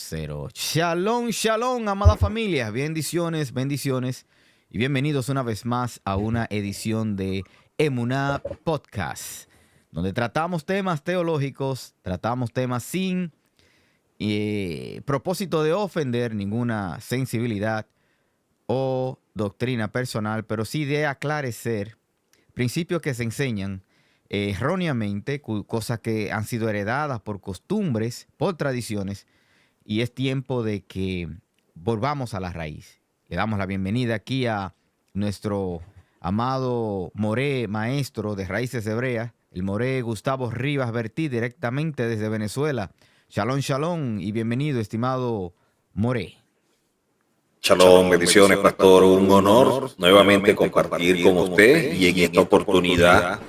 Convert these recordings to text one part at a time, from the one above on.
2-0. Shalom, shalom, amada familia. Bendiciones, bendiciones. Y bienvenidos una vez más a una edición de Emuná Podcast, donde tratamos temas teológicos, tratamos temas sin propósito de ofender ninguna sensibilidad o doctrina personal, pero sí de aclarecer principios que se enseñan erróneamente, cosas que han sido heredadas por costumbres, por tradiciones, y es tiempo de que volvamos a la raíz. Le damos la bienvenida aquí a nuestro amado Moré, maestro de raíces hebreas, el Moré Gustavo Rivas Bertí, directamente desde Venezuela. Shalom, shalom y bienvenido, estimado Moré. Shalom, bendiciones, pastor. Un honor nuevamente compartir con usted y en esta oportunidad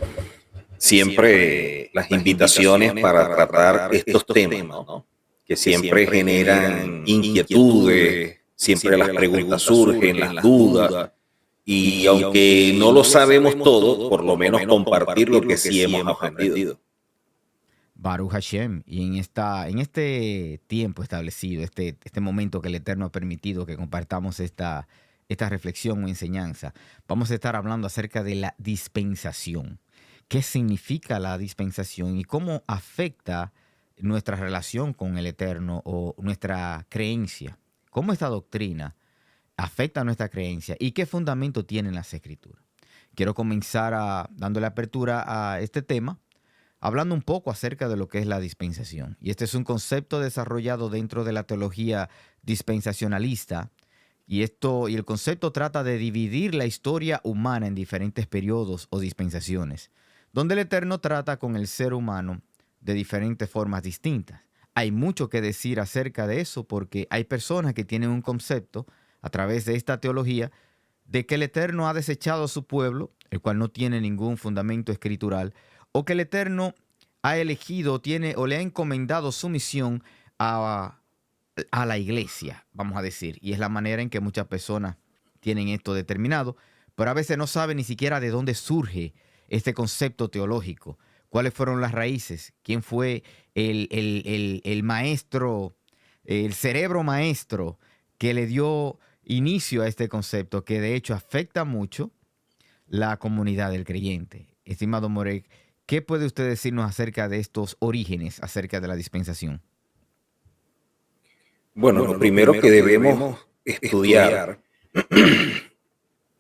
siempre las invitaciones para tratar estos temas, ¿no? Que siempre generan inquietudes, siempre las preguntas surgen, las dudas, y aunque no lo sabemos todo, por lo menos compartir lo que sí hemos aprendido. Baruch Hashem, y en este tiempo establecido, este momento que el Eterno ha permitido que compartamos esta reflexión o enseñanza, vamos a estar hablando acerca de la dispensación. ¿Qué significa la dispensación y cómo afecta nuestra relación con el Eterno o nuestra creencia? ¿Cómo esta doctrina afecta nuestra creencia y qué fundamento tienen las Escrituras? Quiero comenzar dándole apertura a este tema, hablando un poco acerca de lo que es la dispensación. Y este es un concepto desarrollado dentro de la teología dispensacionalista. Y el concepto trata de dividir la historia humana en diferentes periodos o dispensaciones, donde el Eterno trata con el ser humano de diferentes formas distintas. Hay mucho que decir acerca de eso porque hay personas que tienen un concepto a través de esta teología de que el Eterno ha desechado a su pueblo, el cual no tiene ningún fundamento escritural, o que el Eterno ha elegido, o le ha encomendado su misión a la iglesia, vamos a decir. Y es la manera en que muchas personas tienen esto determinado, pero a veces no saben ni siquiera de dónde surge este concepto teológico, cuáles fueron las raíces, quién fue el maestro, el cerebro maestro que le dio inicio a este concepto, que de hecho afecta mucho la comunidad del creyente. Estimado Moré, ¿qué puede usted decirnos acerca de estos orígenes, acerca de la dispensación? Bueno, lo primero que debemos estudiar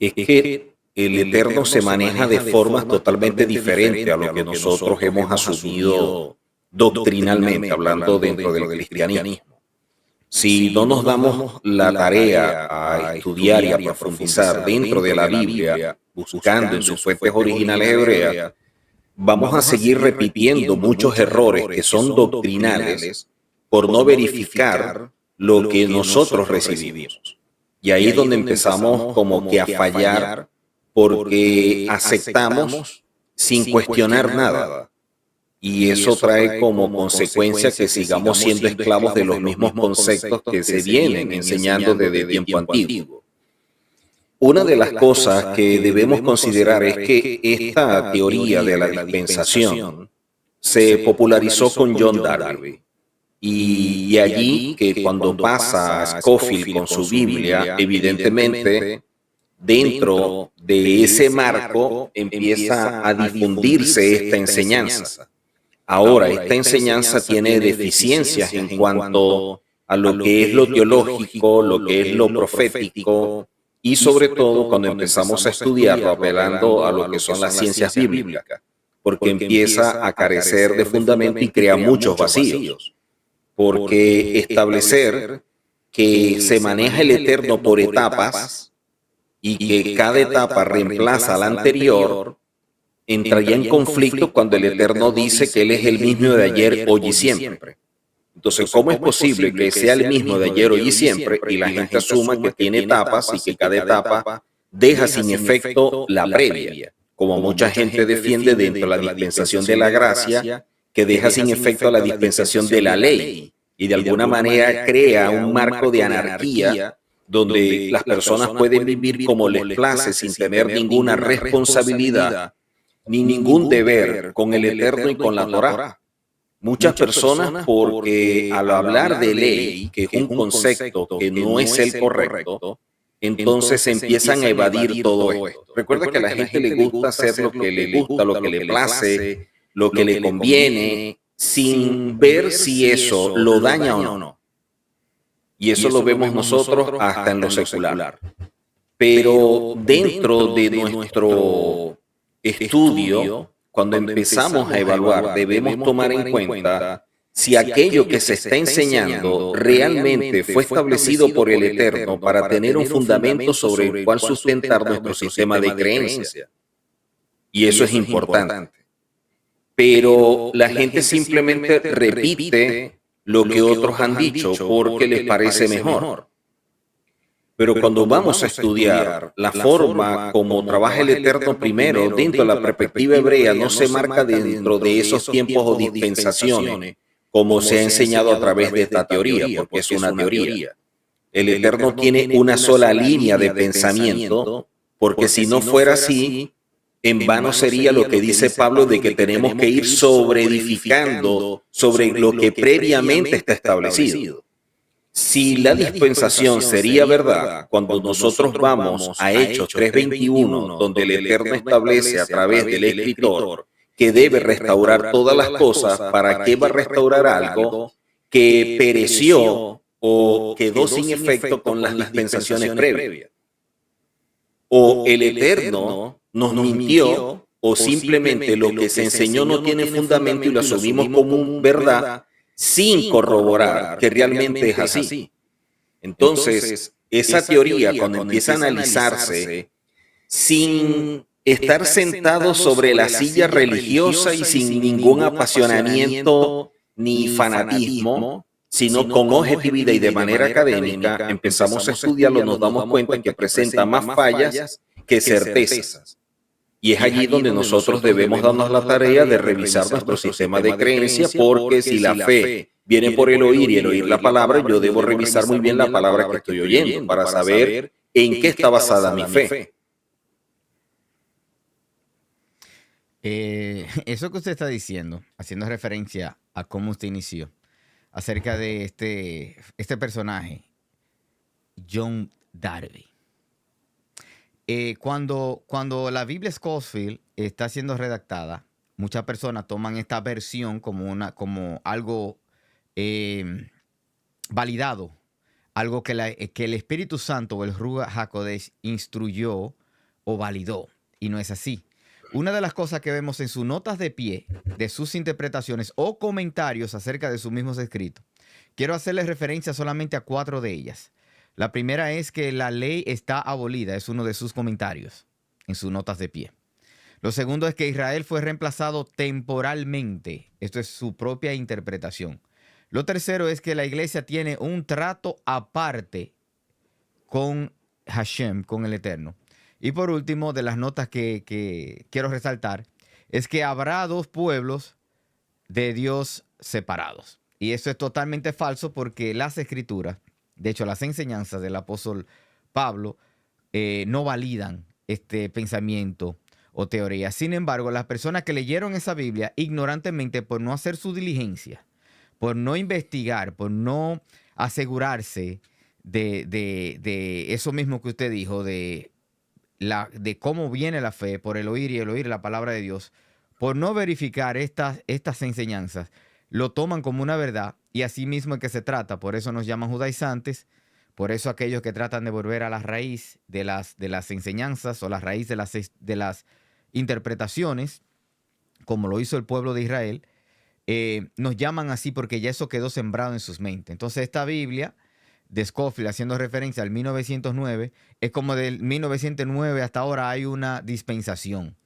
es que el Eterno se maneja de formas totalmente diferentes a lo que nosotros hemos asumido doctrinalmente, hablando dentro del cristianismo. Si no nos damos la tarea a estudiar y a profundizar dentro de la Biblia, buscando en sus fuentes originales hebreas, vamos a seguir repitiendo muchos errores que son doctrinales por no verificar lo que nosotros recibimos. Y ahí es donde empezamos como que a fallar porque aceptamos sin cuestionar nada. Y eso trae como consecuencia que sigamos siendo esclavos de los mismos conceptos que se vienen enseñando desde tiempo antiguo. Una de las cosas que debemos considerar es que esta teoría de la dispensación se popularizó con John Darby. Y allí que cuando pasa a Scofield con su Biblia, evidentemente dentro de ese marco empieza a difundirse esta enseñanza. Ahora, esta enseñanza tiene deficiencias en cuanto a lo que es lo teológico, lo que es lo profético, y sobre todo cuando empezamos a estudiarlo apelando a lo que son las ciencias bíblicas, porque empieza a carecer de fundamento y crea muchos vacíos. Porque establecer que se maneja el Eterno por etapas y que cada etapa reemplaza a la anterior, entraría en conflicto cuando el Eterno dice que Él es el mismo de ayer, hoy y siempre. Entonces, ¿cómo es posible que sea el mismo de ayer, hoy y siempre y la gente asuma que tiene etapas y que cada etapa deja sin efecto la previa? Como mucha gente defiende dentro de la dispensación de la gracia, que deja sin efecto la dispensación de la ley y de alguna manera crea un marco de anarquía donde las personas pueden vivir como les place sin tener ninguna responsabilidad ni ningún deber con el Eterno y con la Torá. Muchas personas, porque al hablar de ley, que es un concepto que no es el correcto, entonces empiezan a evadir todo esto. Recuerda que a la gente le gusta hacer lo que le gusta, lo que le place, lo que le conviene, sin ver si eso lo daña o no. Y eso lo vemos nosotros hasta en lo secular. Pero dentro de nuestro estudio, cuando empezamos a evaluar, debemos tomar en cuenta si aquello que se está enseñando realmente fue establecido por el Eterno para tener un fundamento sobre el cual sustentar nuestro sistema de creencia. Y eso es importante. Pero la gente simplemente repite lo que otros han dicho porque les parece mejor. Pero cuando vamos a estudiar la forma como trabaja el Eterno primero dentro de la perspectiva hebrea, no se marca dentro de esos tiempos o dispensaciones, como se ha enseñado a través de esta teoría, porque es una teoría. El Eterno tiene una sola línea de pensamiento, porque si no fuera así, en vano sería lo que dice Pablo de que tenemos que ir sobreedificando sobre lo que previamente está establecido. Si la dispensación sería verdad, cuando nosotros vamos a Hechos 3:21, donde el Eterno establece a través del escritor que debe restaurar todas las cosas, ¿para qué va a restaurar algo que pereció o quedó sin efecto con las dispensaciones previas? O el Eterno nos mintió, o simplemente lo que se enseñó no tiene fundamento y lo asumimos como verdad, sin corroborar que realmente es así. Entonces, esa teoría, cuando empieza a analizarse, sin estar sentado sobre la silla religiosa y sin ningún apasionamiento ni fanatismo, sino con objetividad y de manera académica, empezamos a estudiarlo, nos damos cuenta que presenta más fallas que certezas. Y es allí donde nosotros debemos darnos la tarea de revisar nuestro sistema de creencia, porque si la fe viene por el oír y el oír la palabra, yo debo revisar muy bien la palabra que estoy oyendo para saber en qué está basada mi fe. Eso que usted está diciendo, haciendo referencia a cómo usted inició, acerca de este personaje, John Darby. Cuando la Biblia Scofield está siendo redactada, muchas personas toman esta versión como algo validado, algo que el Espíritu Santo o el Ruach HaKodesh instruyó o validó, y no es así. Una de las cosas que vemos en sus notas de pie de sus interpretaciones o comentarios acerca de sus mismos escritos, quiero hacerles referencia solamente a 4 de ellas. La primera es que la ley está abolida, es uno de sus comentarios en sus notas de pie. Lo segundo es que Israel fue reemplazado temporalmente. Esto es su propia interpretación. Lo tercero es que la iglesia tiene un trato aparte con Hashem, con el Eterno. Y por último, de las notas que quiero resaltar, es que habrá 2 pueblos de Dios separados. Y eso es totalmente falso, porque las escrituras, de hecho las enseñanzas del apóstol Pablo, no validan este pensamiento o teoría. Sin embargo, las personas que leyeron esa Biblia ignorantemente, por no hacer su diligencia, por no investigar, por no asegurarse de eso mismo que usted dijo, de cómo viene la fe, por el oír y el oír la palabra de Dios, por no verificar estas enseñanzas, lo toman como una verdad, y así mismo es que se trata. Por eso nos llaman judaizantes, por eso aquellos que tratan de volver a la raíz de las enseñanzas o la raíz de las interpretaciones, como lo hizo el pueblo de Israel, nos llaman así porque ya eso quedó sembrado en sus mentes. Entonces esta Biblia de Scofield, haciendo referencia al 1909, es como del 1909 hasta ahora hay una dispensación.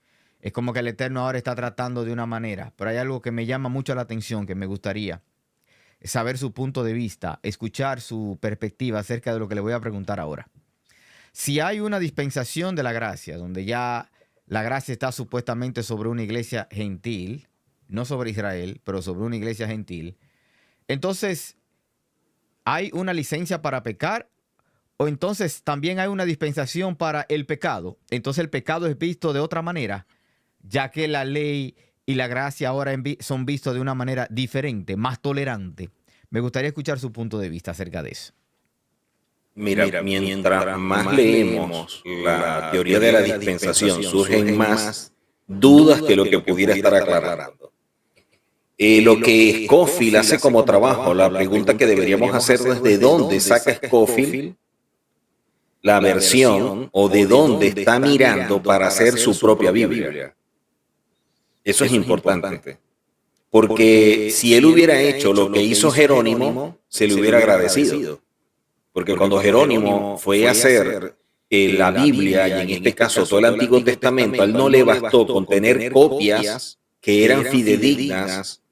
Es como que el Eterno ahora está tratando de una manera. Pero hay algo que me llama mucho la atención, que me gustaría saber su punto de vista, escuchar su perspectiva acerca de lo que le voy a preguntar ahora. Si hay una dispensación de la gracia, donde ya la gracia está supuestamente sobre una iglesia gentil, no sobre Israel, pero sobre una iglesia gentil, entonces, ¿hay una licencia para pecar? ¿O entonces también hay una dispensación para el pecado? Entonces el pecado es visto de otra manera, ya que la ley y la gracia ahora son vistos de una manera diferente, más tolerante. Me gustaría escuchar su punto de vista acerca de eso. Mira, mientras más leemos la teoría de la dispensación, surgen más dudas que lo que pudiera estar aclarando. Lo que Scofield hace como trabajo, la pregunta que deberíamos hacernos es de dónde saca Scofield la versión o de dónde está mirando para hacer su propia Biblia. Eso es importante. Porque si él hubiera hecho lo que hizo Jerónimo, se le hubiera agradecido. Porque cuando Jerónimo fue a hacer la Biblia, y en este caso todo el Antiguo Testamento, a él no le bastó con tener copias que eran fidedignas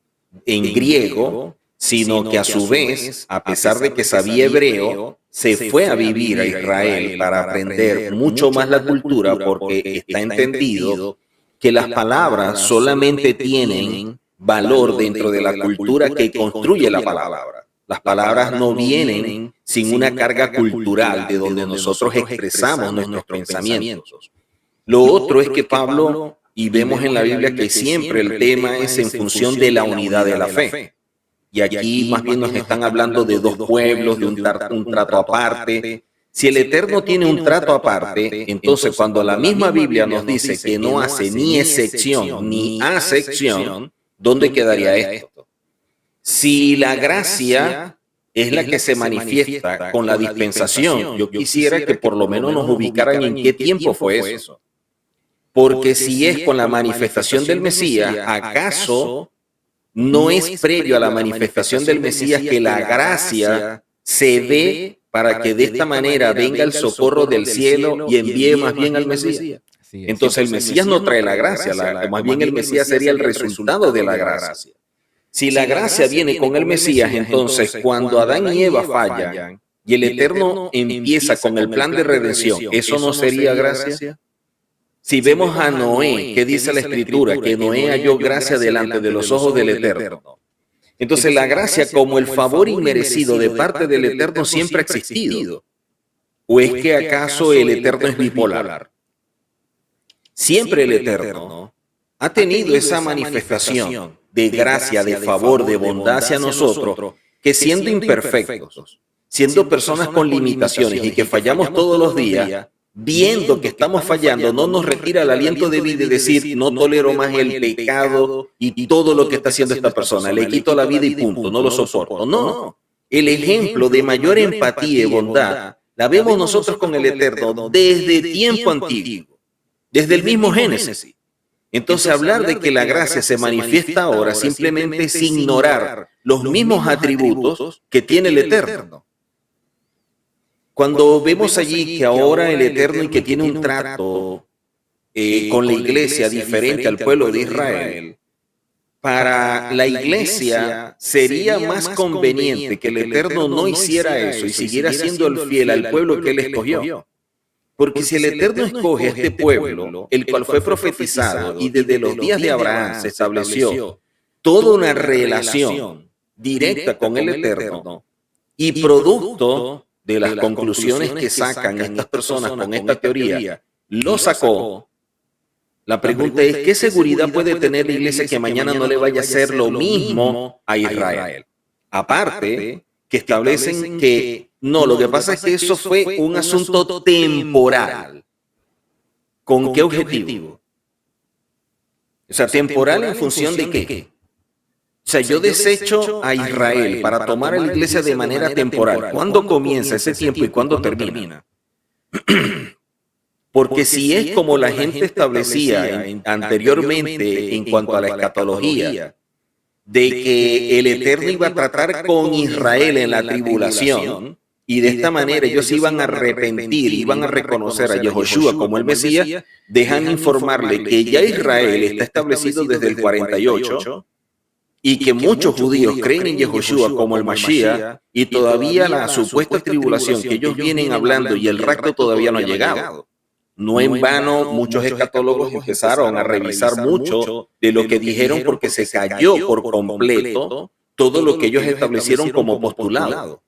en griego, sino que a su vez, a pesar de que sabía hebreo, se fue a vivir a Israel para aprender mucho más la cultura, porque está entendido que las palabras solamente tienen valor dentro de la cultura que construye la palabra. Las palabras no vienen sin una carga cultural de donde nosotros expresamos nuestros pensamientos. Lo otro es que Pablo, y vemos en la Biblia que siempre el tema es en función de la unidad de la fe. Y aquí más bien nos están hablando de dos pueblos, de un trato aparte. Si el Eterno tiene un trato aparte, entonces cuando la misma Biblia nos dice que no hace ni excepción ni acepción, ¿dónde quedaría esto? Si la gracia es la que se manifiesta con la dispensación, yo quisiera que por lo menos nos ubicaran en qué tiempo fue eso. Porque si es con la manifestación del Mesías, ¿acaso no es previo a la manifestación del Mesías que la gracia se dé para que de esta manera venga el socorro del cielo y envíe más bien al Mesías? Entonces el Mesías no trae la gracia, más bien el Mesías sería el resultado de la gracia. Si la gracia viene con el Mesías, entonces cuando Adán y Eva fallan y el Eterno empieza con el plan de redención, ¿eso no sería gracia? Si vemos a Noé, ¿qué dice la Escritura? Que Noé halló gracia delante de los ojos del Eterno. Entonces la gracia como el favor inmerecido de parte del Eterno siempre ha existido. ¿O es que acaso el Eterno es bipolar? Siempre el Eterno ha tenido esa manifestación de gracia, de favor, de bondad hacia nosotros, que siendo imperfectos, siendo personas con limitaciones y que fallamos todos los días, viendo que estamos fallando, no nos retira el aliento de vida y decir, no tolero más el pecado y todo lo que está haciendo esta persona, le quito la vida y punto, no lo soporto. No, el ejemplo de mayor empatía y bondad la vemos nosotros con el Eterno desde tiempo antiguo, desde el mismo Génesis. Entonces hablar de que la gracia se manifiesta ahora simplemente es ignorar los mismos atributos que tiene el Eterno. Cuando vemos allí que ahora el Eterno y que tiene un trato con la iglesia diferente al pueblo de Israel, para la iglesia sería más conveniente que el Eterno no hiciera eso y siguiera siendo el fiel al pueblo que él escogió. Porque si el Eterno escoge a este pueblo, el cual fue profetizado y desde los días de Abraham se estableció toda una relación directa con el Eterno y producto de las conclusiones que sacan estas personas con esta teoría, lo sacó. La pregunta es, ¿qué seguridad puede tener la iglesia que mañana no le vaya a hacer lo mismo a Israel? Aparte, que establecen que no, lo que pasa es que eso fue un asunto temporal. ¿Con qué objetivo? O sea, temporal en función de qué. O sea, yo desecho a Israel para tomar a la iglesia de manera temporal. ¿Cuándo comienza ese tiempo y cuándo termina? Porque si es como la gente establecía anteriormente en cuanto a la escatología, de que el Eterno iba a tratar con Israel en la tribulación, y de esta manera ellos iban a arrepentir, iban a reconocer a Yehoshua como el Mesías, dejan informarle que ya Israel está establecido desde el 48, y que muchos judíos creen en Yehoshua como el Mashiach, y todavía la supuesta tribulación que ellos vienen hablando y el rapto todavía no ha llegado. No en vano muchos escatólogos empezaron a revisar mucho de lo que dijeron porque se cayó por completo todo lo que ellos establecieron como postulado.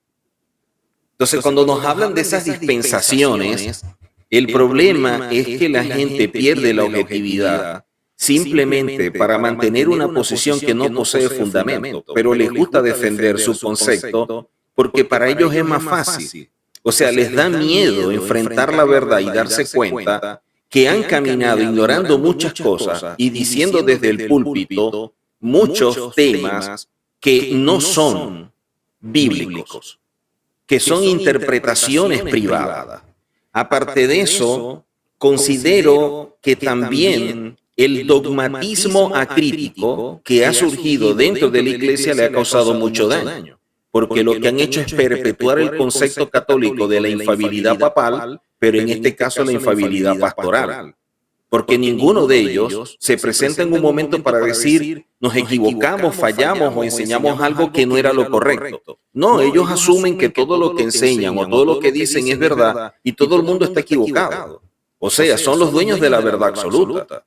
Entonces, cuando nos hablan de esas dispensaciones, el problema es que la gente pierde la objetividad, simplemente para mantener una posición que no posee fundamento, pero les gusta defender su concepto porque para ellos es más fácil. O sea, les da miedo enfrentar la verdad y darse cuenta que han caminado ignorando muchas cosas y diciendo desde el púlpito muchos temas que no son bíblicos, que son interpretaciones privadas. Aparte de eso, considero que también el dogmatismo acrítico que ha surgido dentro de la iglesia le ha causado mucho daño, porque lo que han hecho es perpetuar el concepto católico de la infalibilidad papal, pero en este caso la infalibilidad pastoral. Porque ninguno de ellos se presenta en un momento para decir nos equivocamos, fallamos o enseñamos algo que no era lo correcto. No, ellos asumen que todo lo que enseñan o todo lo que dicen es verdad y todo el mundo está equivocado. O sea, son los dueños de la verdad absoluta.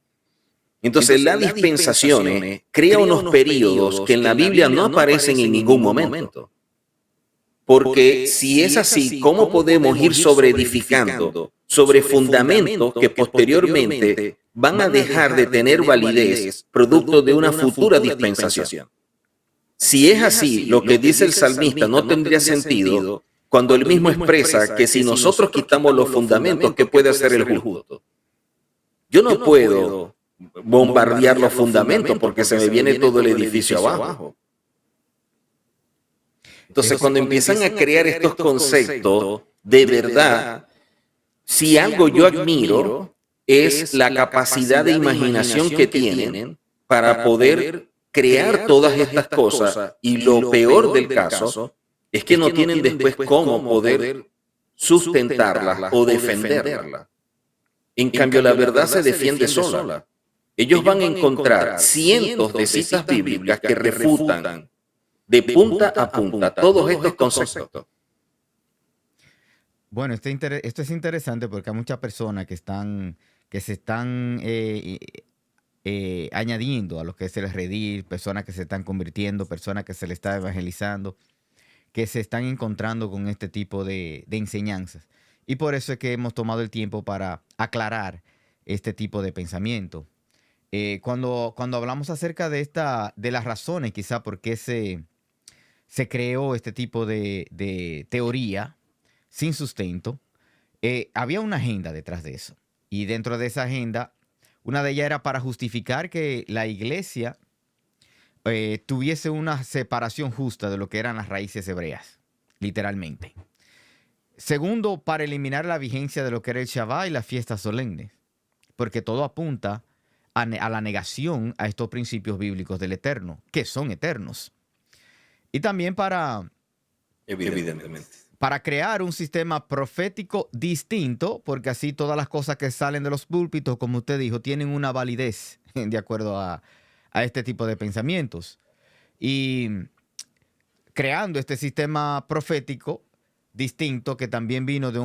Entonces, las dispensaciones crea unos periodos que en la Biblia no aparecen en ningún momento. Porque si es así, ¿cómo podemos ir sobreedificando sobre fundamentos que posteriormente van a dejar de tener validez producto de una futura dispensación? Si es así, lo que dice el salmista no tendría sentido cuando él mismo expresa que si nosotros quitamos los fundamentos, ¿qué puede hacer el justo? Yo no puedo bombardear los fundamentos porque se me viene todo el edificio abajo. Entonces, cuando empiezan a crear estos conceptos, de verdad, si algo yo admiro es la capacidad de imaginación que tienen para poder crear todas estas cosas. Y lo peor del caso es que no tienen después cómo poder sustentarlas o defenderlas. En cambio, la verdad se defiende sola. Ellos van a encontrar cientos de citas bíblicas que refutan de punta a punta todos estos conceptos. Bueno, esto es interesante porque hay muchas personas que se están añadiendo a lo que es el redil, personas que se están convirtiendo, personas que se le está evangelizando, que se están encontrando con este tipo de enseñanzas. Y por eso es que hemos tomado el tiempo para aclarar este tipo de pensamiento. Cuando hablamos acerca de las razones, quizá por qué se creó este tipo de teoría sin sustento, había una agenda detrás de eso. Y dentro de esa agenda, una de ellas era para justificar que la iglesia tuviese una separación justa de lo que eran las raíces hebreas, literalmente. Segundo, para eliminar la vigencia de lo que era el Shabbat y las fiestas solemnes, porque todo apunta a la negación a estos principios bíblicos del Eterno, que son eternos. Y también Evidentemente. para crear un sistema profético distinto, porque así todas las cosas que salen de los púlpitos, como usted dijo, tienen una validez de acuerdo a este tipo de pensamientos. Y creando este sistema profético distinto, que también vino de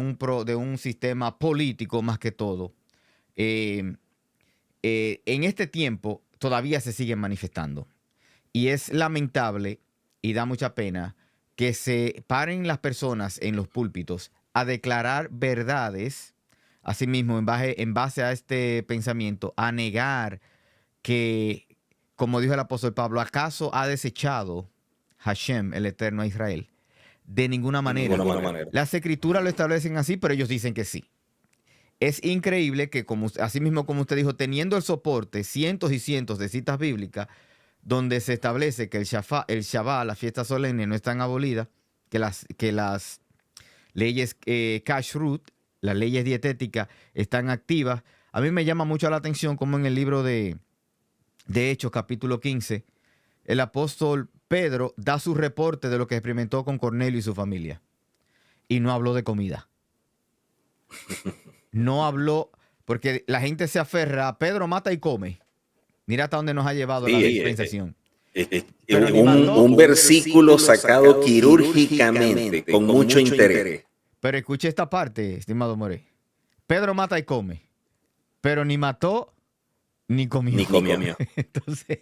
un sistema político más que todo, en este tiempo todavía se siguen manifestando. Y es lamentable y da mucha pena que se paren las personas en los púlpitos a declarar verdades, asimismo en base a este pensamiento, a negar que, como dijo el apóstol Pablo, ¿acaso ha desechado Hashem, el Eterno, a Israel? De ninguna manera. Las escrituras lo establecen así, pero ellos dicen que sí. Es increíble que, asimismo como usted dijo, teniendo el soporte, cientos y cientos de citas bíblicas, donde se establece que el Shabbat, las fiestas solemnes, no están abolidas, que las leyes Kashrut, las leyes dietéticas, están activas. A mí me llama mucho la atención como en el libro de Hechos, capítulo 15, el apóstol Pedro da su reporte de lo que experimentó con Cornelio y su familia. Y no habló de comida. No habló, porque la gente se aferra a Pedro mata y come. Mira hasta dónde nos ha llevado la dispensación. Un versículo sacado quirúrgicamente, con mucho interés. Pero escuche esta parte, estimado More. Pedro mata y come, pero ni mató ni comió. Entonces...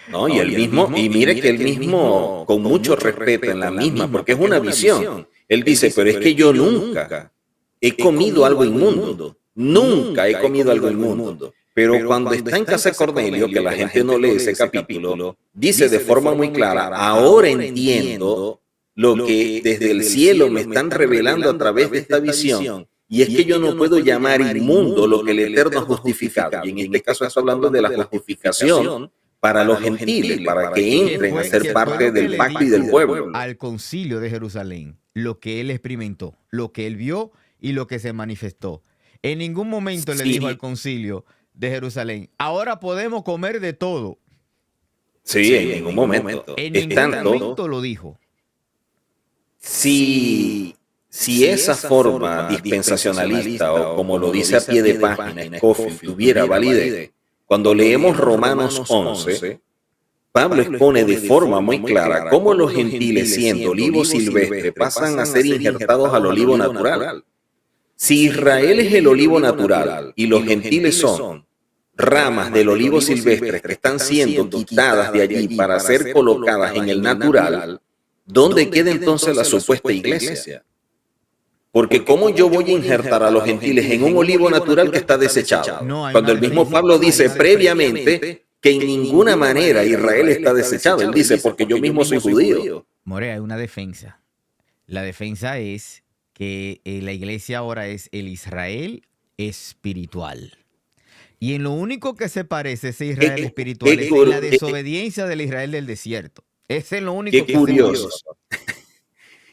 No, y mire que él mismo, con mucho respeto en la misma, porque es una visión. Él dice, pero es que yo nunca he comido algo inmundo. Nunca he comido algo inmundo. Pero cuando está en casa de Cornelio, que la gente no lee ese capítulo, dice de forma muy clara, ahora entiendo lo que desde el cielo me están revelando a través de esta visión. Y es que yo no puedo llamar inmundo lo que el Eterno ha justificado. Y en este caso está hablando de la justificación para los gentiles, para que entren a ser parte del pacto y del pueblo. Al concilio de Jerusalén, lo que él experimentó, lo que él vio y lo que se manifestó. En ningún momento le dijo al concilio de Jerusalén, ahora podemos comer de todo. Sí, en ningún momento. En ningún momento lo dijo. Si esa forma dispensacionalista, o como lo dice a pie de página Scofield, tuviera validez, cuando leemos Romanos 11, Pablo expone de forma muy clara cómo los gentiles, siendo olivo silvestre, pasan a ser injertados al olivo natural. Si Israel es el olivo natural y los gentiles son ramas del olivo silvestre que están siendo quitadas de allí para ser colocadas en el natural, ¿dónde queda entonces la supuesta iglesia? Porque ¿cómo yo voy a injertar a los gentiles en un olivo natural que está desechado? Cuando el mismo Pablo dice previamente que en ninguna manera Israel está desechado. Él dice, porque yo mismo soy judío. More, hay una defensa. La defensa es que la iglesia ahora es el Israel espiritual. Y en lo único que se parece ese Israel espiritual es en la desobediencia del Israel del desierto. Ese es lo único que curioso.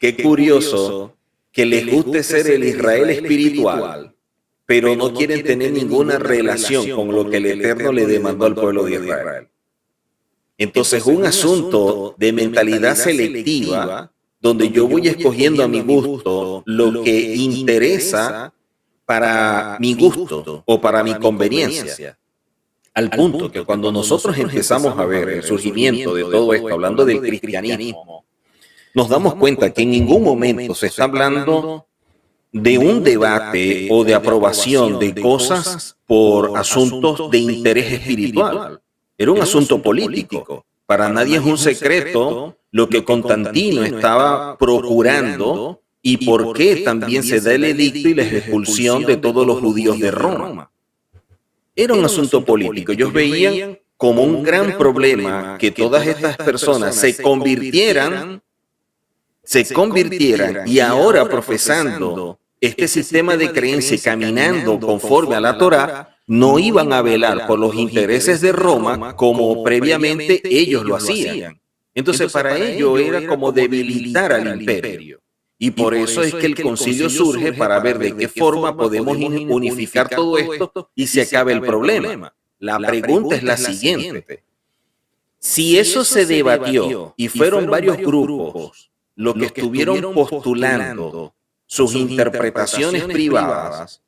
Qué curioso que les guste ser el Israel espiritual, pero no quieren tener ninguna relación con lo que el Eterno le demandó al pueblo de Israel. Entonces, un asunto de mentalidad selectiva, donde yo voy escogiendo a mi gusto lo que interesa para mi gusto o para mi conveniencia. Al punto que cuando nosotros empezamos a ver el surgimiento de todo esto, hablando del cristianismo, nos damos cuenta que en ningún momento se está hablando de un debate o de aprobación de cosas por asuntos de interés espiritual. Era un asunto político. Para nadie es un secreto lo que Constantino estaba procurando y por qué también se da el edicto y la expulsión de todos los judíos de Roma. Era un asunto político. Ellos veían como un gran problema que todas estas personas se convirtieran y ahora profesando este sistema de creencia y caminando conforme a la Torá, no iban a velar por los intereses de Roma como previamente ellos lo hacían. Entonces para ellos era como debilitar al imperio. Y por eso es que el concilio surge para ver de qué forma podemos unificar todo esto y se acabe el problema. La pregunta es la siguiente. Si eso se debatió y fueron varios grupos los que estuvieron postulando sus interpretaciones privadas,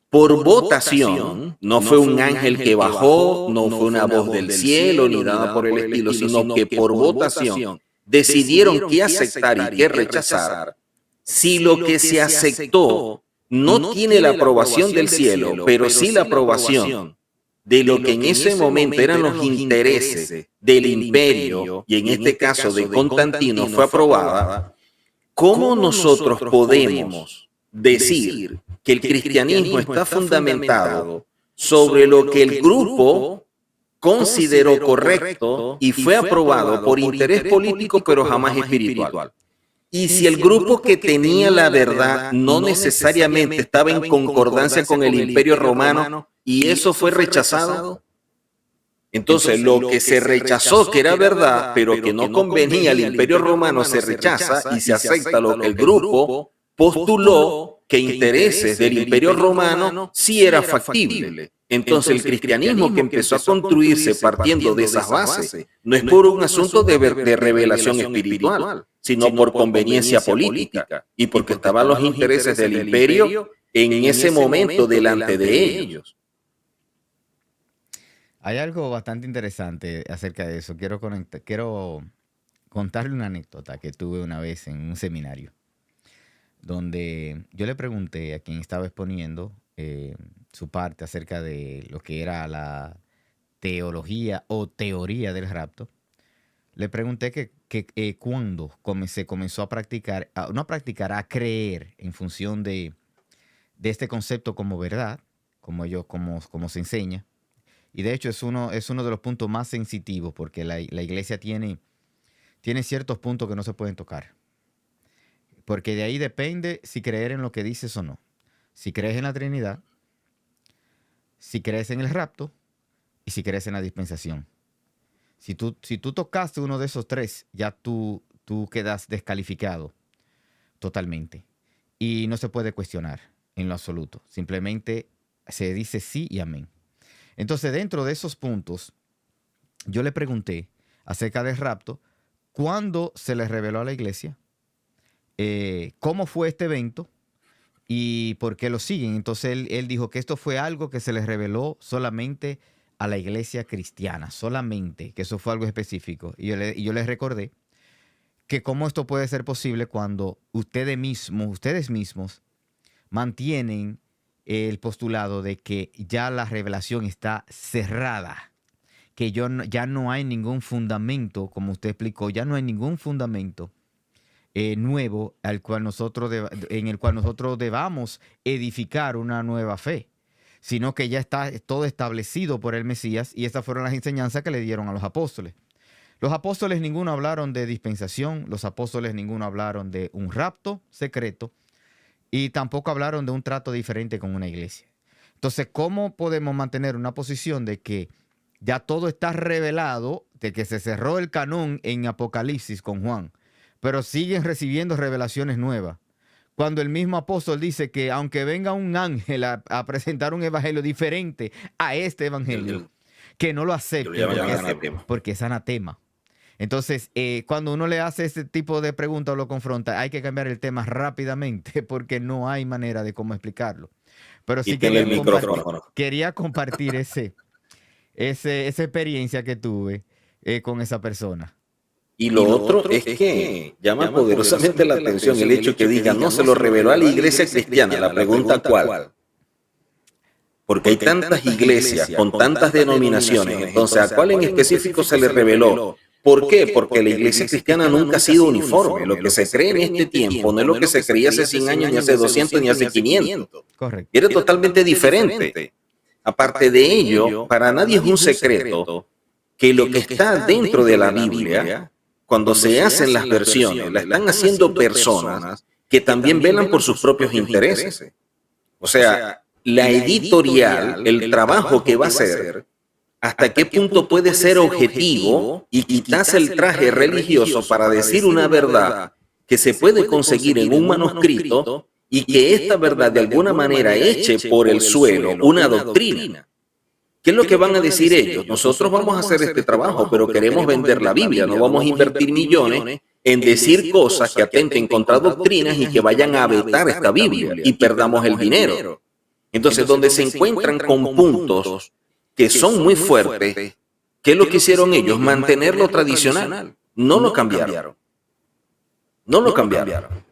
por votación, no fue un ángel que bajó, no fue una voz del cielo ni nada por el estilo, sino que por votación decidieron qué aceptar y qué rechazar. Si lo que se aceptó no tiene la aprobación del cielo, pero sí la aprobación de lo que en ese momento eran los intereses del imperio, y en este caso de Constantino fue aprobada, ¿cómo nosotros podemos decir que el cristianismo está fundamentado sobre lo que el grupo consideró correcto y fue aprobado por interés político pero jamás espiritual? Y si el grupo que tenía la verdad no necesariamente estaba en concordancia con el imperio romano y eso fue rechazado, entonces lo que se rechazó que era verdad, pero que no convenía al imperio romano, se rechaza y se acepta lo que el grupo postuló que intereses del imperio romano sí era factible. Entonces el cristianismo que empezó a construirse partiendo de esas bases no es por un asunto de revelación espiritual, sino por conveniencia política y porque estaban los intereses del imperio en ese momento delante de ellos. Hay algo bastante interesante acerca de eso. Quiero contarle una anécdota que tuve una vez en un seminario, donde yo le pregunté a quien estaba exponiendo su parte acerca de lo que era la teología o teoría del rapto. Le pregunté que cuándo se comenzó a practicar, no a practicar, a creer en función de este concepto como verdad, como se enseña, Y de hecho es uno de los puntos más sensitivos porque la iglesia tiene ciertos puntos que no se pueden tocar. Porque de ahí depende si creer en lo que dices o no. Si crees en la Trinidad, si crees en el rapto y si crees en la dispensación. Si tú tocaste uno de esos tres, ya tú quedas descalificado totalmente. Y no se puede cuestionar en lo absoluto. Simplemente se dice sí y amén. Entonces, dentro de esos puntos, yo le pregunté acerca del rapto, ¿cuándo se le reveló a la iglesia? ¿Cómo fue este evento? ¿Y por qué lo siguen? Entonces, él dijo que esto fue algo que se les reveló solamente a la iglesia cristiana, solamente, que eso fue algo específico. Y yo les recordé que cómo esto puede ser posible cuando ustedes mismos mantienen el postulado de que ya la revelación está cerrada, que ya no hay ningún fundamento, como usted explicó, ya no hay ningún fundamento nuevo en el cual nosotros debamos edificar una nueva fe, sino que ya está todo establecido por el Mesías, y estas fueron las enseñanzas que le dieron a los apóstoles. Los apóstoles ninguno hablaron de dispensación, los apóstoles ninguno hablaron de un rapto secreto, y tampoco hablaron de un trato diferente con una iglesia. Entonces, ¿cómo podemos mantener una posición de que ya todo está revelado, de que se cerró el canon en Apocalipsis con Juan, pero siguen recibiendo revelaciones nuevas? Cuando el mismo apóstol dice que aunque venga un ángel a presentar un evangelio diferente a este evangelio, que no lo acepte porque es anatema. Entonces, cuando uno le hace ese tipo de preguntas o lo confronta, hay que cambiar el tema rápidamente porque no hay manera de cómo explicarlo. Pero sí quería compartir esa experiencia que tuve con esa persona. Y lo otro es que llama poderosamente la atención el hecho que diga, no se lo reveló a la iglesia cristiana. La pregunta, ¿cuál? Porque hay tantas iglesias con tantas denominaciones. Entonces, ¿a cuál en específico se le reveló? ¿Por qué? Porque la iglesia cristiana nunca ha sido uniforme. Lo que se cree en este tiempo no es lo que se creía hace 100 años, ni hace 200, ni hace 500. Correcto. Era totalmente diferente. Aparte de ello, para nadie es un secreto que lo que está dentro de la Biblia, cuando se hacen las versiones, la están haciendo personas que también velan por sus propios intereses. O sea, la editorial, el trabajo que va a hacer, hasta qué punto puede ser objetivo y quitarse el traje religioso para decir una verdad que se puede conseguir en un manuscrito y que esta verdad de alguna manera eche por el suelo una doctrina. ¿Qué es lo que van a decir ellos? Nosotros vamos a hacer este trabajo, pero queremos vender la Biblia, no vamos a invertir millones en decir cosas que atenten contra doctrinas y que vayan a vetar esta Biblia y perdamos el dinero. Entonces, donde se encuentran con puntos que son muy fuertes, ¿qué es lo que hicieron ellos? Mantener lo tradicional. No lo cambiaron. No lo cambiaron.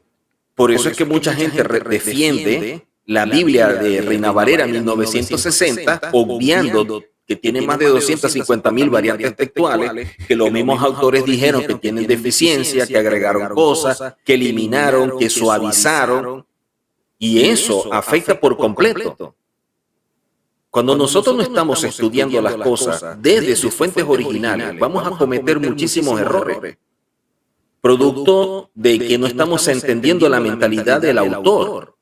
Por eso es que mucha gente defiende la Biblia de Reina Valera 1960, obviando que tiene más de 250,000 variantes textuales, que los mismos autores dijeron que tienen deficiencia, que agregaron cosas, que eliminaron, que suavizaron, y eso afecta por completo. Cuando nosotros no estamos estudiando las cosas desde sus fuentes originales, vamos a cometer muchísimos errores, producto de que no estamos entendiendo la mentalidad del autor,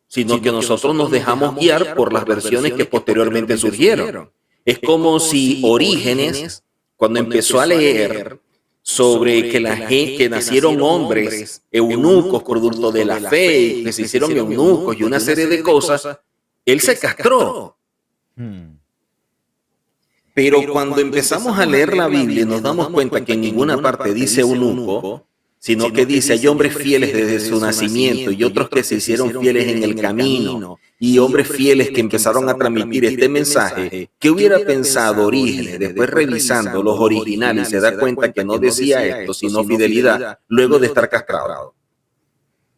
sino que nosotros nos dejamos guiar por las versiones que posteriormente surgieron. Es como si Orígenes, cuando empezó a leer sobre que nacieron hombres eunucos producto de la fe, y que se hicieron eunucos y una serie de cosas, él se castró. Pero cuando empezamos a leer la Biblia nos damos cuenta que en ninguna parte dice eunuco, sino que dice hay hombres fieles desde su nacimiento y otros que se hicieron fieles en el camino y hombres fieles que empezaron a transmitir este mensaje. ¿Qué hubiera pensado Orígenes después revisando los originales y se da cuenta que no decía esto sino fidelidad luego de estar castrado?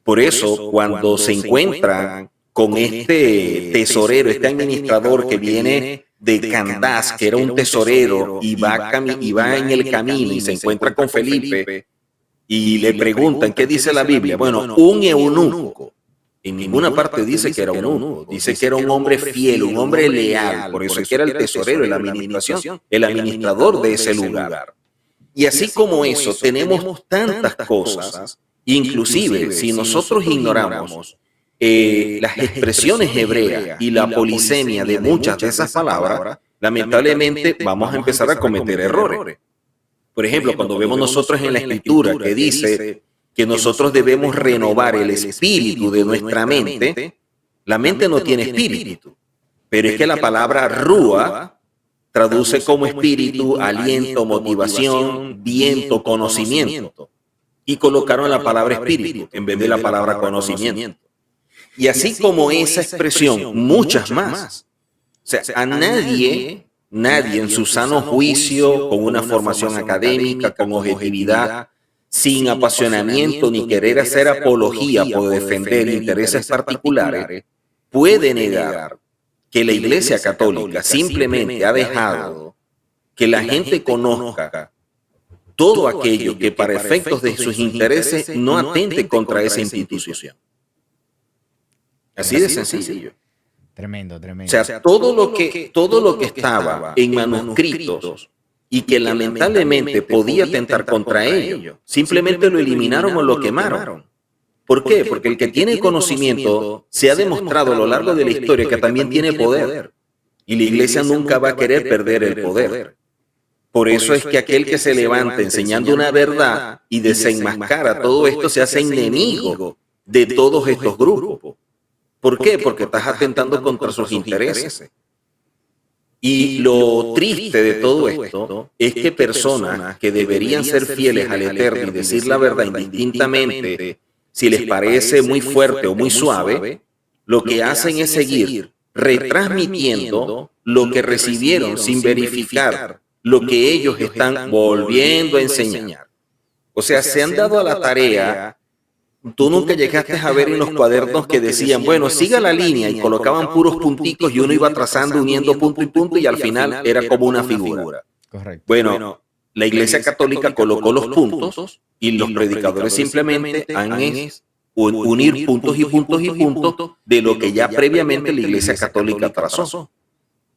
Por eso cuando se encuentran con este tesorero, este administrador que viene de Candás, que era un tesorero, y va en el camino y se encuentra con Felipe, y le preguntan, ¿qué dice la Biblia? Bueno, un eunuco. En ninguna parte dice que era un eunuco, dice que era un hombre fiel, un hombre leal, por eso es que era el tesorero, el administrador de ese lugar. Y así como eso, tenemos tantas cosas, inclusive si nosotros ignoramos las expresiones hebreas y la polisemia de muchas de esas palabras, lamentablemente vamos a empezar a cometer errores. Por ejemplo, cuando vemos nosotros en la Escritura que dice que nosotros debemos renovar el espíritu de nuestra mente, la mente no tiene espíritu, pero es que la palabra rúa traduce como espíritu, aliento, motivación, viento, conocimiento. Y colocaron la palabra espíritu en vez de la palabra conocimiento. Y así como esa expresión, muchas más. O sea, a nadie en su sano juicio, con una formación académica, con objetividad, sin apasionamiento ni querer hacer apología por defender intereses particulares, puede negar que la Iglesia Católica simplemente ha dejado que la gente conozca todo aquello que para efectos de sus intereses no atente contra esa institución. Así de sencillo. Tremendo, tremendo. O sea, todo lo que estaba en manuscritos y que lamentablemente podía atentar contra ello, simplemente lo eliminaron o lo quemaron. ¿Por qué? Porque el que tiene conocimiento se ha demostrado a lo largo de la historia que también tiene poder. Y la Iglesia nunca va a querer perder el poder. Por eso es que aquel que se levanta enseñando una verdad y desenmascara todo esto se hace enemigo de todos estos grupos. ¿Por qué? Porque estás atentando contra sus intereses. Y lo triste de todo esto es que personas que deberían ser fieles al Eterno y decir la verdad indistintamente, si les parece muy fuerte o muy suave, lo que hacen es seguir retransmitiendo lo que recibieron sin verificar lo que ellos están volviendo a enseñar. O sea, se han dado a la tarea. Tú nunca llegaste a ver en los cuadernos que decían, bueno, siga la línea y colocaban puros punticos y uno iba trazando, uniendo punto y punto y al final era como una figura. Correcto. Bueno, la Iglesia Católica colocó los puntos y los predicadores simplemente han unir puntos y puntos y puntos de lo que ya previamente la Iglesia Católica trazó.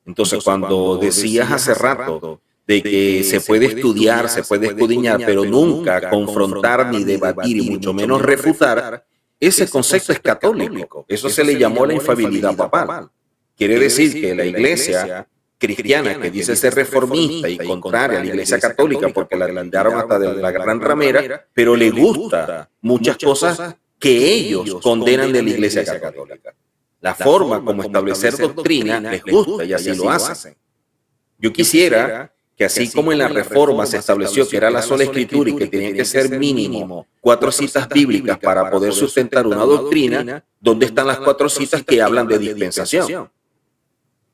Entonces, cuando decías hace rato de que se puede estudiar, se puede escudriñar, pero nunca confrontar ni debatir y mucho menos refutar, ese concepto es católico. Eso se le llamó la infalibilidad papal. Quiere decir que la Iglesia cristiana, que dice ser reformista y contraria a la Iglesia católica, porque la lindaron hasta de la gran ramera, pero le gusta muchas cosas que ellos condenan de la Iglesia católica. La forma como establecer doctrina les gusta y así lo hacen. Yo quisiera que así como en la Reforma se estableció que era la sola Escritura y que tenía que ser mínimo 4 citas bíblicas para poder sustentar una doctrina, ¿dónde están las 4 citas que hablan de dispensación?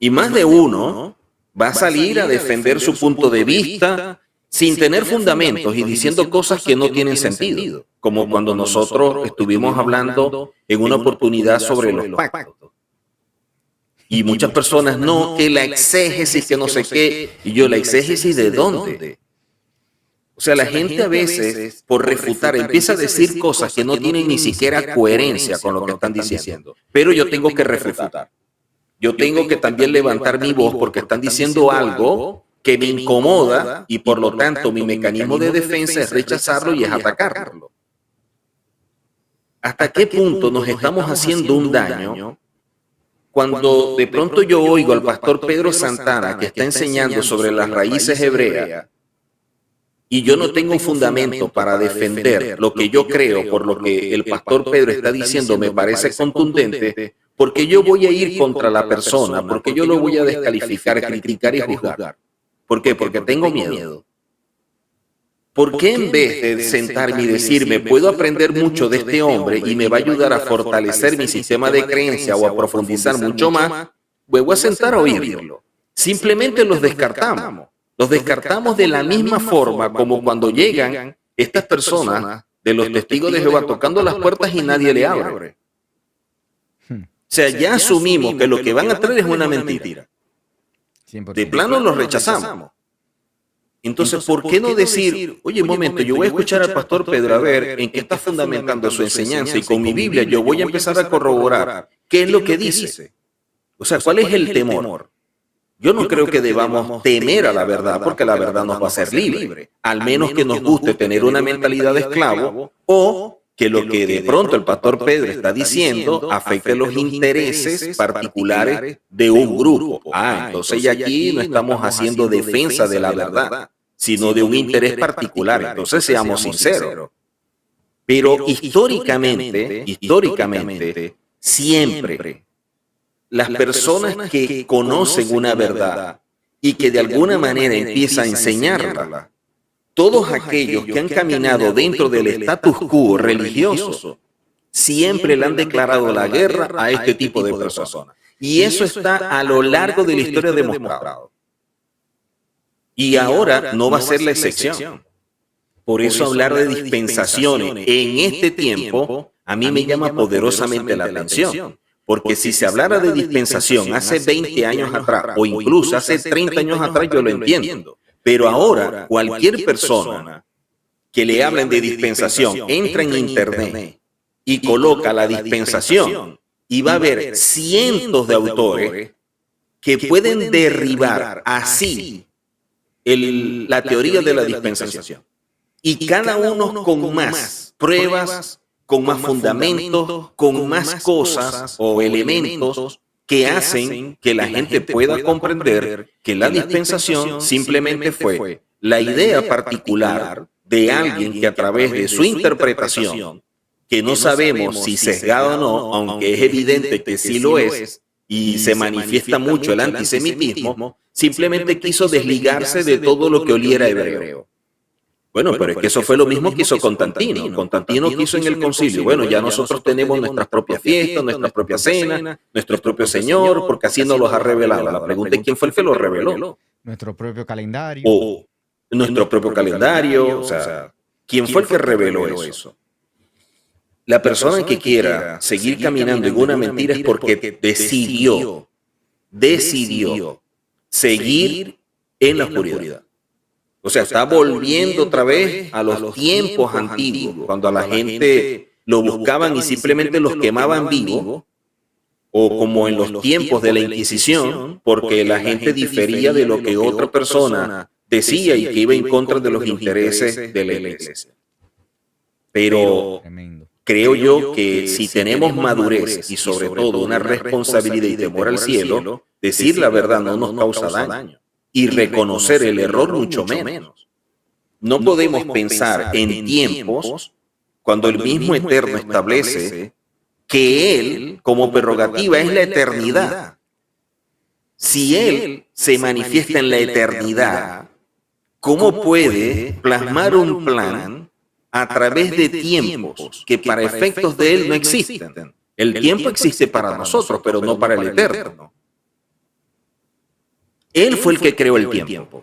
Y más de uno va a salir a defender su punto de vista sin tener fundamentos y diciendo cosas que no tienen sentido, como cuando nosotros estuvimos hablando en una oportunidad sobre los pactos. Y muchas personas, no, que la exégesis, que no sé qué. Y yo, ¿la exégesis de dónde? O sea, la gente a veces, por refutar, empieza a decir cosas que no tienen ni siquiera coherencia con lo que están diciendo. Pero yo tengo que refutar. Yo tengo que también levantar mi voz porque están diciendo algo que me incomoda y por lo tanto mi mecanismo de defensa es rechazarlo y es atacarlo. ¿Hasta qué punto nos estamos haciendo un daño cuando de pronto yo oigo al pastor Pedro Santana que está enseñando sobre las raíces hebreas y yo no tengo un fundamento para defender lo que yo creo por lo que el pastor Pedro está diciendo me parece contundente, porque yo voy a ir contra la persona, porque yo lo voy a descalificar, criticar y juzgar? ¿Por qué? Porque tengo miedo. ¿Por qué en vez de sentarme y decirme, puedo aprender mucho de este hombre y me va a ayudar a fortalecer mi sistema de creencia o a profundizar mucho más, me voy a sentar a oírlo? Simplemente los descartamos. Los descartamos de la misma forma como cuando llegan estas personas de los testigos de Jehová tocando las puertas y nadie le abre. O sea, ya asumimos que lo que van a traer es una mentira. De plano los rechazamos. Entonces, ¿por qué no decir, oye, un momento, yo voy a escuchar al pastor Pedro a ver en qué está fundamentando su enseñanza y con mi Biblia yo voy a empezar a corroborar qué es lo que dice? O sea, ¿cuál es el temor? Yo no creo que debamos temer a la verdad, porque la verdad nos va a hacer libre, al menos que nos guste tener una mentalidad de esclavo o que lo que de pronto el pastor Pedro está diciendo afecte los intereses particulares de un grupo. Entonces ya aquí no estamos haciendo defensa de la verdad, sino de un interés particular. Entonces seamos sinceros. Pero históricamente, siempre las personas que conocen una verdad y que de alguna manera empiezan a enseñarla, todos aquellos que han caminado dentro del status quo religioso, siempre le han declarado la guerra a este tipo de personas. Y eso está a lo largo de la historia demostrado. Y ahora no va a ser la excepción. Por eso hablar de dispensaciones en este tiempo a mí me llama poderosamente la atención. Porque si se hablara de dispensación hace 20 años atrás o incluso hace 30 años atrás yo lo entiendo. Pero ahora cualquier persona que le hablen de dispensación entra en internet y coloca la dispensación y va a haber cientos de autores que pueden derribar así la teoría de la dispensación. Y cada uno con más pruebas, con más fundamentos, con más cosas o elementos que hacen que la gente pueda comprender que la dispensación simplemente fue la idea particular de alguien que a través de su interpretación, que no sabemos si sesgada o no, aunque es evidente que sí lo es, y se manifiesta mucho el antisemitismo, simplemente quiso desligarse de todo lo que oliera hebreo. Bueno, pero es que eso fue lo mismo que hizo Constantino. Constantino quiso en el concilio, bueno, ya nosotros tenemos nuestras propias fiestas, nuestras propias cenas, nuestro propio Señor, porque así nos los ha revelado. La pregunta es quién fue el que lo reveló. Nuestro propio calendario. O nuestro propio calendario, o sea, ¿quién fue el que reveló eso? La persona que quiera seguir caminando en una mentira es porque decidió seguir en la oscuridad. O sea, está volviendo otra vez a los tiempos antiguos, cuando a la gente lo buscaban y simplemente los quemaban vivos, o como en los tiempos de la Inquisición, porque la gente difería de lo que otra persona decía y que iba en contra de los intereses de la iglesia. Pero creo yo que si tenemos madurez y sobre todo una responsabilidad y temor al cielo, decir la verdad no nos causa daño. Y reconocer el error mucho menos. No podemos pensar en tiempos cuando el mismo Eterno establece que Él, como prerrogativa, es la eternidad. Si Él se manifiesta en la eternidad, ¿cómo puede plasmar un plan a través de tiempos que para efectos de Él no existen? El tiempo existe para nosotros, pero no para el Eterno. Él fue el que creó el tiempo.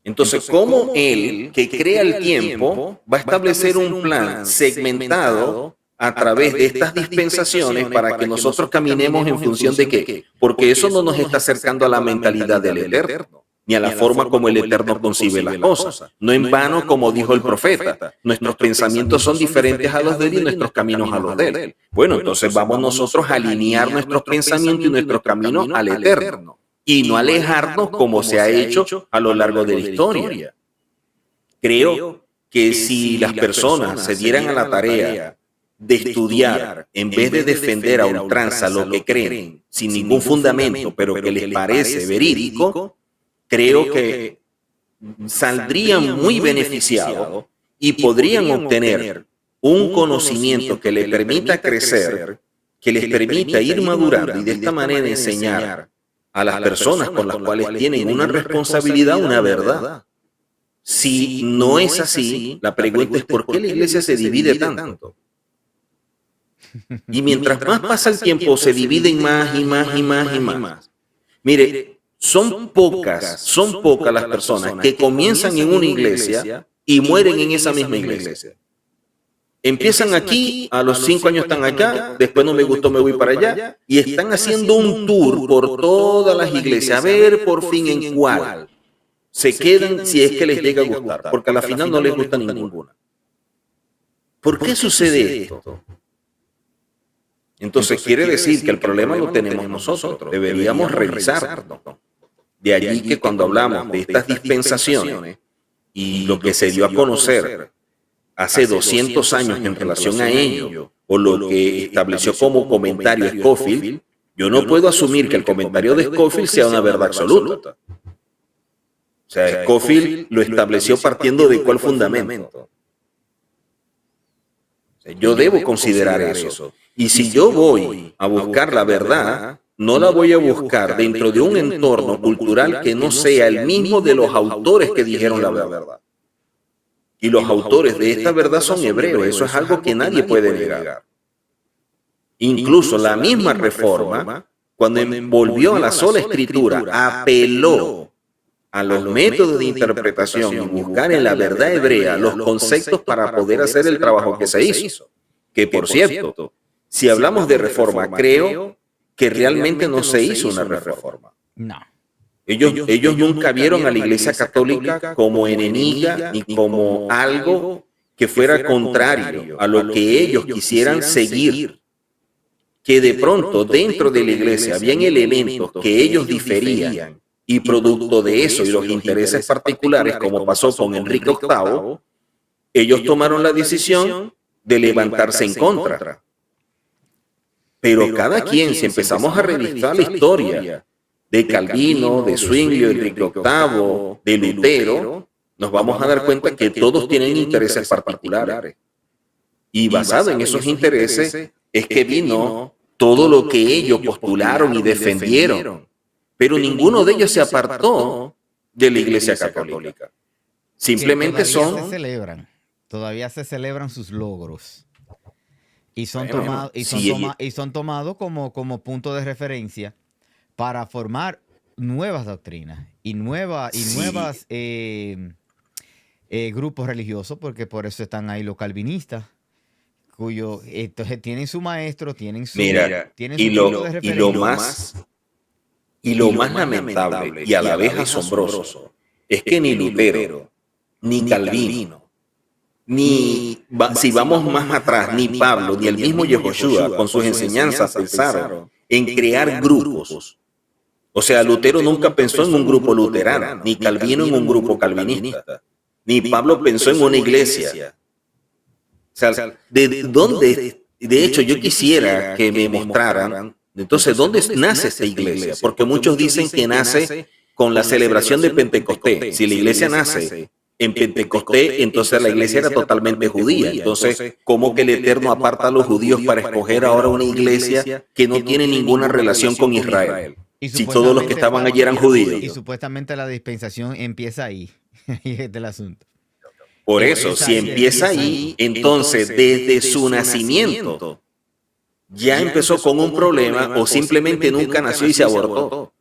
Entonces, ¿cómo Él, que crea el tiempo, va a establecer un plan segmentado a través de estas dispensaciones para que nosotros caminemos en función de qué? Porque eso no nos está acercando a la mentalidad del Eterno, ni a la forma como el Eterno concibe las cosas. No en vano, como dijo el profeta, nuestros pensamientos son diferentes a los de Él y nuestros caminos a los de Él. Bueno, entonces vamos nosotros a alinear nuestros pensamientos y nuestros caminos al Eterno. Y no alejarnos como se ha hecho a lo largo de la historia. Creo que si las personas se dieran a la tarea de estudiar, en vez de defender a ultranza lo que creen, sin ningún fundamento, pero que les parece verídico, creo que saldrían muy beneficiados y podrían obtener un conocimiento que les permita crecer, que les permita ir madurando y de esta manera enseñar a las personas con las cuales tienen una responsabilidad, una verdad. Si no es así, la pregunta es ¿por qué la iglesia se divide tanto? Y mientras más pasa el tiempo, se dividen más y más y más y más. Mire, son pocas las personas que comienzan en una iglesia y mueren en esa misma iglesia. Empiezan aquí, a los 5 años están acá, después no me gustó, me voy para allá, y están haciendo un tour por todas las iglesias, a ver por fin en cuál se quedan si es que les llega a gustar, porque a la final no les gusta ninguna. ¿Por qué sucede esto? Entonces quiere decir que el problema lo tenemos nosotros, deberíamos revisarlo. De allí que cuando hablamos de estas dispensaciones y lo que se dio a conocer hace 200 años en relación a ello, o lo que estableció como comentario Scofield, yo no puedo asumir que el comentario de Scofield sea una verdad absoluta. O sea, Scofield lo estableció partiendo de cuál fundamento. Yo debo considerar eso. Y si yo voy a buscar la verdad, no la voy a buscar dentro de un entorno cultural que no sea el mismo de los autores que dijeron la verdad. Y los autores de esta verdad son hebreos, eso es algo que nadie puede negar. Incluso la misma Reforma, cuando volvió a la sola Escritura, apeló a los métodos de interpretación y buscar en la verdad hebrea los conceptos para poder hacer el trabajo que se hizo. Que por cierto, si hablamos de reforma, creo que realmente no se hizo una reforma. No. Ellos nunca vieron a la Iglesia Católica como enemiga ni como algo que fuera contrario a lo que ellos quisieran seguir. Que de pronto dentro de la Iglesia habían elementos que ellos diferían y producto de eso y los intereses particulares, como pasó con Enrique VIII, ellos tomaron la decisión de levantarse en contra. Pero cada quien, si empezamos a revisar la historia de Calvino, de Zwinglio, de Enrique VIII, de Lutero, nos vamos a dar cuenta que todos tienen intereses particulares. Y basado en esos intereses es que vino todo lo que ellos postularon y defendieron. Pero ninguno de ellos se apartó de la Iglesia Católica. Simplemente son... Todavía se celebran sus logros. Y son tomados como punto de referencia para formar nuevas doctrinas y nuevos grupos religiosos, porque por eso están ahí los calvinistas, entonces tienen su maestro, tienen su punto de referencia. Y lo más lamentable y a la vez asombroso es que ni Lutero, ni Calvino, si vamos más atrás, ni Pablo, ni el mismo Yehoshua con sus enseñanzas pensaron en crear grupos. O sea, Lutero nunca pensó en un grupo luterano, ni Calvino en un grupo calvinista, ni Pablo pensó en una iglesia. O sea, ¿de dónde? De hecho, yo quisiera que me mostraran, entonces, ¿dónde nace esta iglesia? Porque muchos dicen que nace con la celebración de Pentecostés. Si la iglesia nace en Pentecostés, entonces la iglesia era totalmente judía. Entonces, ¿cómo que el Eterno aparta a los judíos para escoger ahora una iglesia que no tiene ninguna relación con Israel? Si todos los que estaban allí eran judíos. Y supuestamente la dispensación empieza ahí. Y este es el asunto. Por eso, si empieza ahí, entonces desde su nacimiento ya empezó con un problema o simplemente nunca nació y se abortó.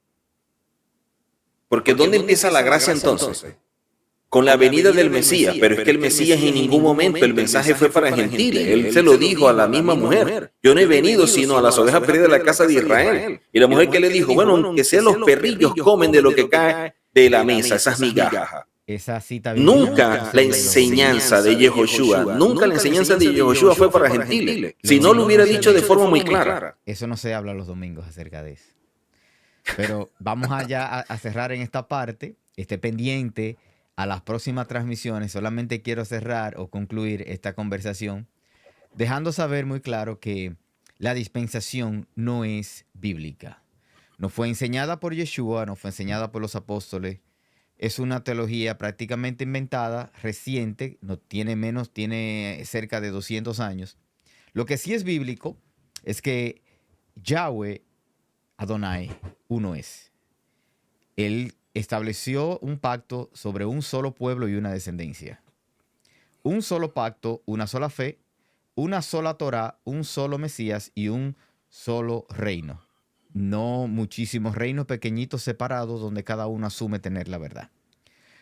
Porque ¿dónde empieza la gracia entonces? Con la venida del Mesías, pero es que el Mesías en ningún momento el mensaje fue para gentiles. Él se lo dijo a la misma mujer. Yo no he venido sino a las ovejas perdidas de la casa de Israel. Y la mujer que le dijo, bueno, aunque sean los perrillos comen de lo que cae de la mesa, esas migajas. Esa cita nunca la enseñanza de Yehoshua, nunca la enseñanza de Yehoshua fue para gentiles. Si no lo hubiera dicho de forma muy clara. Eso no se habla los domingos acerca de eso. Pero vamos allá a cerrar en esta parte. Esté pendiente a las próximas transmisiones. Solamente quiero cerrar o concluir esta conversación dejando saber muy claro que la dispensación no es bíblica. No fue enseñada por Yeshua, no fue enseñada por los apóstoles. Es una teología prácticamente inventada, reciente, tiene cerca de 200 años. Lo que sí es bíblico es que Yahweh Adonai uno es. Él estableció un pacto sobre un solo pueblo y una descendencia. Un solo pacto, una sola fe, una sola Torá, un solo Mesías y un solo reino. No muchísimos reinos pequeñitos separados donde cada uno asume tener la verdad.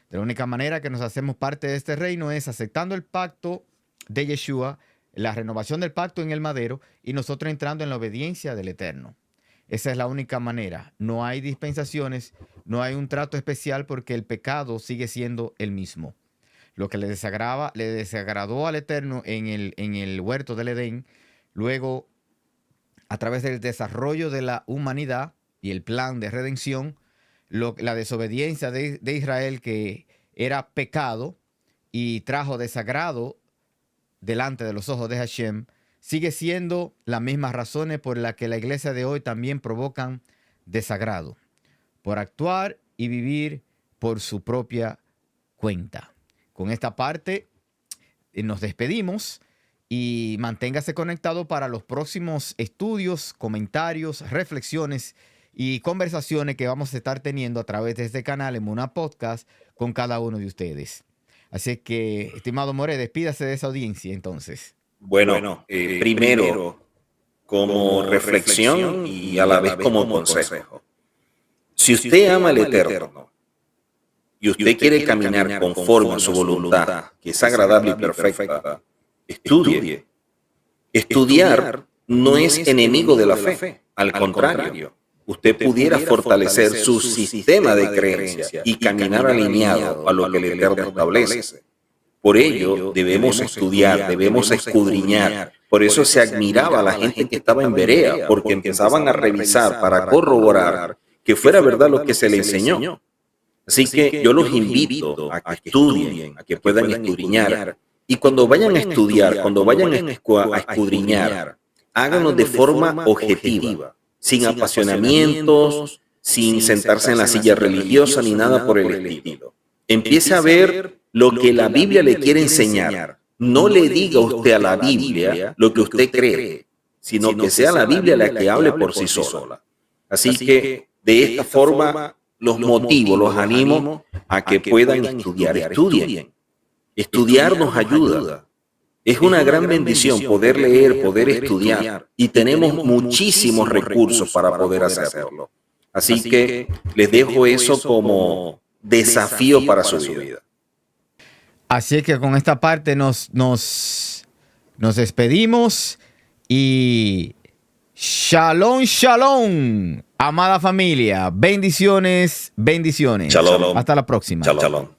De la única manera que nos hacemos parte de este reino es aceptando el pacto de Yeshua, la renovación del pacto en el madero y nosotros entrando en la obediencia del Eterno. Esa es la única manera. No hay dispensaciones, no hay un trato especial porque el pecado sigue siendo el mismo. Lo que le desagradó al Eterno en el huerto del Edén, luego a través del desarrollo de la humanidad y el plan de redención, la desobediencia de Israel, que era pecado y trajo desagrado delante de los ojos de Hashem, sigue siendo las mismas razones por las que la iglesia de hoy también provocan desagrado, por actuar y vivir por su propia cuenta. Con esta parte nos despedimos y manténgase conectado para los próximos estudios, comentarios, reflexiones y conversaciones que vamos a estar teniendo a través de este canal en Emuná Podcast con cada uno de ustedes. Así que, estimado More, despídase de esa audiencia entonces. Bueno, primero, como reflexión y a la vez como consejo. Si usted ama al Eterno y usted quiere caminar conforme a su voluntad, que es agradable y perfecta, estudie. Estudiar no es enemigo de la fe, al contrario. Usted pudiera fortalecer su sistema de creencias y caminar alineado a lo que el Eterno establece. Por ello, debemos estudiar, debemos escudriñar. Por eso se admiraba a la gente que estaba en Berea, porque empezaban a revisar para corroborar que fuera verdad lo que se le enseñó. Así que yo los invito a que estudien, a que puedan escudriñar. Y cuando vayan a estudiar, cuando vayan a escudriñar, háganlo de forma objetiva, sin apasionamientos, sin sentarse en la silla religiosa ni nada por el estilo. Empiece a ver lo que la Biblia le quiere enseñar. No le diga usted a la Biblia lo que usted cree, sino que sea la Biblia la que hable por sí sola. Así que de esta forma los motivo, los animo a que puedan estudiar. Estudien. Estudiar nos ayuda. Es una gran bendición poder leer, poder estudiar, y tenemos muchísimos recursos para poder hacerlo. Así que les dejo eso como desafío para su vida. Así que con esta parte nos despedimos y shalom, shalom, amada familia. Bendiciones, bendiciones. Shalom. Hasta la próxima. Shalom.